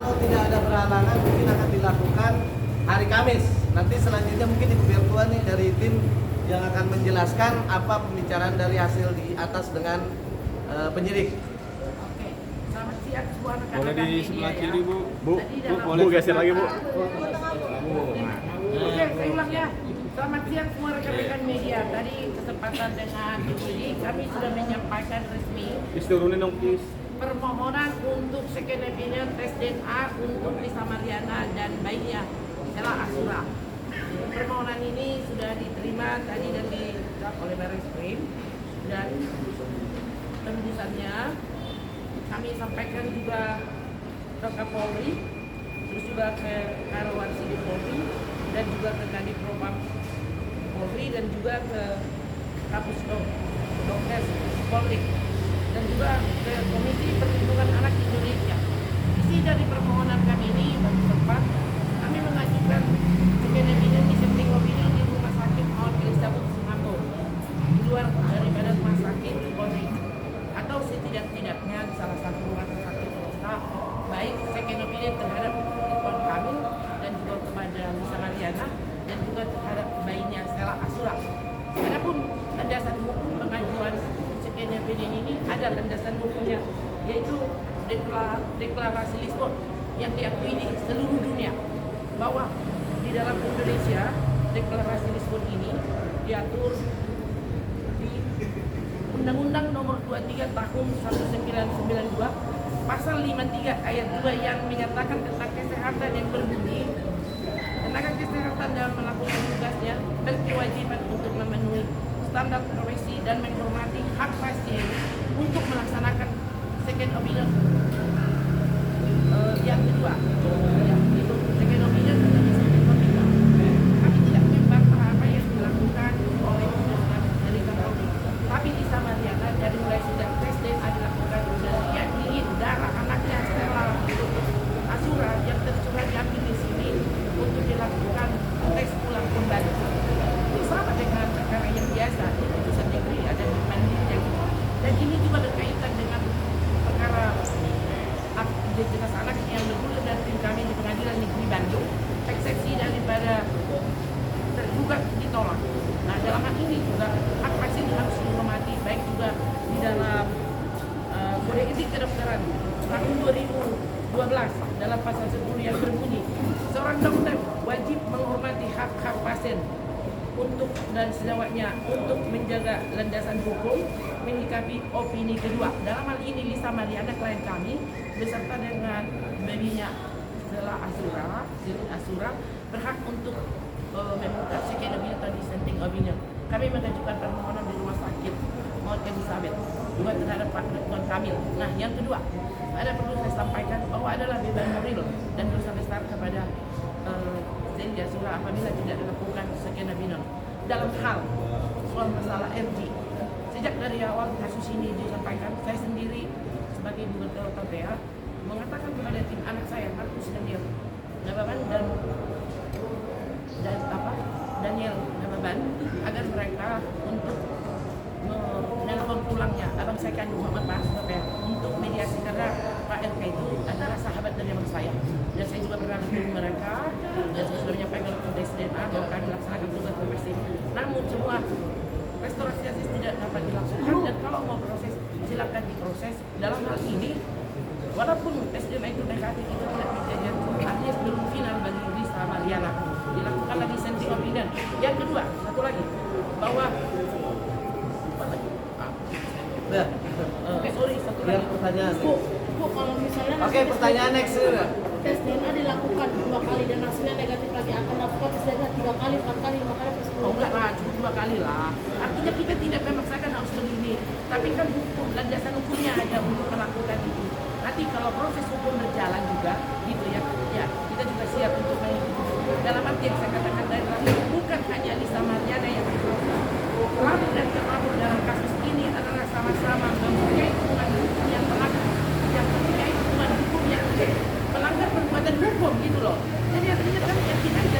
Kalau tidak ada berhalangan mungkin akan dilakukan hari Kamis. Nanti selanjutnya mungkin Ibu Bertua nih dari tim yang akan menjelaskan apa pembicaraan dari hasil di atas dengan penyidik. Oke, selamat siang semua rekan-rekan Boleh di media sebelah ya. kiri Bu. Bu, Boleh geser lagi Bu. Oke, saya ulang ya. Selamat siang semua rekan-rekan media. Tadi kesempatan dengan penyidik kami sudah menyampaikan resmi Turunin dong please. permohonan untuk second opinion tes DNA untuk Lisa Mariana dan bayinya Ella Asura. Permohonan ini sudah diterima tadi dan dicap oleh Barreskrim dan tembusannya kami sampaikan juga ke Kapolri, terus juga ke Karawan Sidik Polri dan juga ke Kadif Propam Polri dan juga ke Kapus Dokes Polri dan juga ke Komisi Perlindungan Anak Indonesia. Isi dari permohonan kami ini bagi tempat kami mengajukan second opinion dissenting opinion di Rumah Sakit Mount Elizabeth Singapura di luar daripada Rumah Sakit Polri atau setidak-tidaknya di salah satu rumah sakit swasta, baik second opinion terhadap Ridwan Kamil dan juga kepada Lisa Mariana dan juga terhadap bayinya Ella Asura. Adapun landasan hukum pengajuan second opinion ini ada landasan hukumnya, yaitu deklarasi Lisbon yang diakui di seluruh dunia, bahwa di dalam Indonesia deklarasi Lisbon ini diatur di Undang-Undang Nomor 23 Tahun 1992 Pasal 53 Ayat 2 yang menyatakan tentang kesehatan yang berbunyi, tenaga kesehatan dalam melakukan tugasnya berkewajiban untuk memenuhi standar profesi dan menghormati hak pasien untuk melaksanakan second opinion. Yang kedua, itu second opinion dan second opinion. Kami tidak membantah apa yang dilakukan oleh dari Kapolri, tapi Lisa Mariana dari mulai sejak tes DNA dilakukan dan ia ingin darah anaknya Ella Asura yang tercurah diambil di sini untuk dilakukan tes ulang kembali. Ini sama dengan perkara yang biasa di putusan negeri ada di Mandiri, dan ini juga berkaitan dengan perkara identitas anak yang bergulir dari tim kami di Pengadilan Negeri Bandung. Eksepsi daripada tergugat ditolak. Nah, dalam hal ini juga hak pasien harus dihormati, baik juga di dalam kode etik kedokteran tahun 2012 dalam pasal 10 yang berbunyi seorang dokter wajib menghormati hak-hak pasien untuk dan sejawatnya untuk menjaga landasan hukum menyikapi opini kedua. Dalam hal ini Lisa Mariana klien kami beserta dengan babynya Ella Asura berhak untuk meminta second opinion atau dissenting opinion. Kami mengajukan permohonan di Rumah Sakit Mount Elizabeth juga terhadap Pak Ridwan Kamil. Nah, yang kedua, ada perlu saya sampaikan bahwa adalah beban moral dan dosa besar kepada Ella Asura apabila tidak dilakukan second opinion dalam hal soal masalah RG. Sejak dari awal kasus ini disampaikan, saya sendiri sebagai gubernur KPA mengatakan kepada tim anak saya Markus Daniel Nababan dan Daniel Nababan agar mereka untuk menelpon pulangnya abang saya kandung Muhammad Mas KPA untuk mediasi, karena Pak RK itu adalah sahabat dari abang saya dan saya juga pernah menghubungi mereka dan saya sudah menyampaikan ke tes DNA bahwa kami laksanakan tugas profesi. Namun semua restorasi justice tidak dapat dilaksanakan, dan kalau mau proses silakan diproses. Dalam hal ini walaupun tes DNA itu negatif itu tidak menjadi artinya belum final bagi Lisa Mariana, dilakukan lagi dissenting opinion. Yang kedua, satu lagi bahwa satu lagi pertanyaan. Bu, kalau misalnya Oke, pertanyaan next. tes DNA dilakukan 2 kali dan hasilnya negatif lagi, akan lakukan tes DNA 3 kali, 4 kali, 5 kali, 10 Oh enggak lah, cuma 2 kali lah. Artinya kita tidak memaksakan harus begini. Tapi kan hukum, landasan hukumnya ada untuk melakukan itu. Nanti kalau proses hukum berjalan juga, gitu ya, kita juga siap untuk mengikuti. Dalam arti yang saya katakan dari tadi, bukan hanya Lisa Mariana yang diproses. Pelaku dan terlapor dalam kasus ini adalah sama-sama mempunyai hubungan hukum yang melanggar, yang mempunyai hubungan hukum yang melanggar perbuatan hukum, gitu loh. Jadi artinya kami yakin aja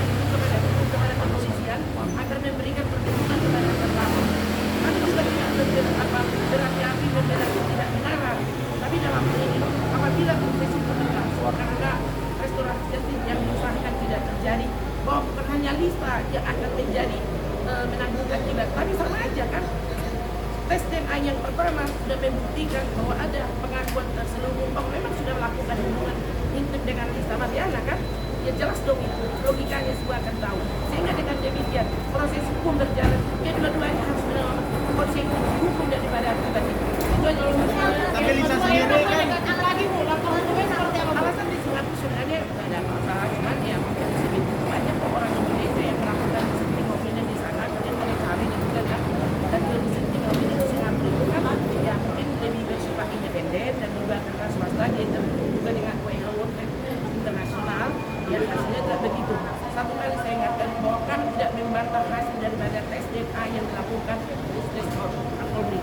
kepada kepolisian agar memberikan perlindungan kepada terlapor. Kami juga tidak berhati-hati membela tidak benar, tapi dalam hal ini apabila proses itu berlangsung karena restorasi yang diusahakan tidak terjadi, bahwa bukan hanya Lisa yang akan menjadi menanggung akibat, tapi sama aja kan. Tes DNA yang pertama sudah membuktikan bahwa ada pengakuan terselubung bahwa memang sudah melakukan hubungan intim dengan Lisa Mariana kan. Ya jelas dong itu, logikanya semua akan tahu. Sehingga dengan demikian proses hukum berjalan, kedua-duanya harus menerima konsekuensi hukum daripada akibat itu. Itu aja. Tapi Lisa sendiri kan Negatif lagi Bu, langkah hukumnya seperti apa Bu? Alasan di Singapura sebenarnya tidak ada masalah, cuman ya mungkin sedikit banyak kok orang Indonesia yang melakukan dissenting opinion di sana, kemudian mereka hari juga kan. Dan kalau dissenting opinion di Singapura itu kan ya mungkin lebih bersifat independen dan melibatkan swasta, dia juga dengan WHO World Health Internasional, ya hasilnya tidak begitu. Satu kali saya ingatkan bahwa kami tidak membantah hasil daripada tes DNA yang dilakukan tes Polri.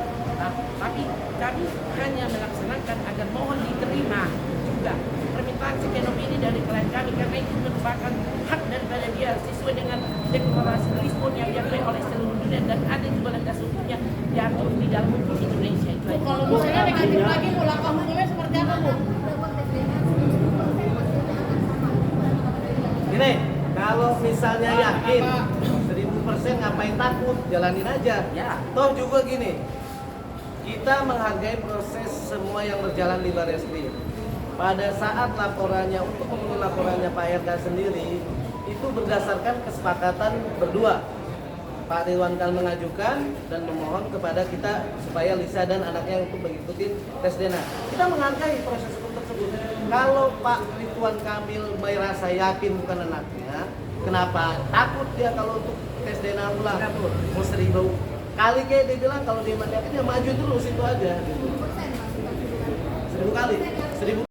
Tapi kami hanya melaksanakan agar mohon diterima juga permintaan second opinion dari klien kami, karena itu merupakan hak daripada dia sesuai dengan deklarasi Lisbon yang diakui oleh seluruh dunia dan ada juga landas hukumnya diatur di dalam hukum Indonesia. Itu Bu, aja. kalau misalnya negatif lagi Bu, langkah hukumnya seperti apa Bu? Gini, kalau misalnya yakin 1000% ngapain takut, jalanin aja. Ya. Toh juga gini, kita menghargai proses semua yang berjalan di Barreskrim. Pada saat laporannya, untuk memenuhi laporannya Pak RK sendiri, itu berdasarkan kesepakatan berdua. Pak Ridwan Kamil mengajukan dan memohon kepada kita supaya Lisa dan anaknya untuk mengikuti tes DNA. Kita menghargai proses hukum tersebut. Kalau Pak Ridwan Kamil merasa yakin bukan anaknya, kenapa takut dia kalau untuk tes DNA ulang? Mau 1000 kali kayak dia bilang, kalau dia mati yakin ya maju terus itu aja. 1000 kali. 1000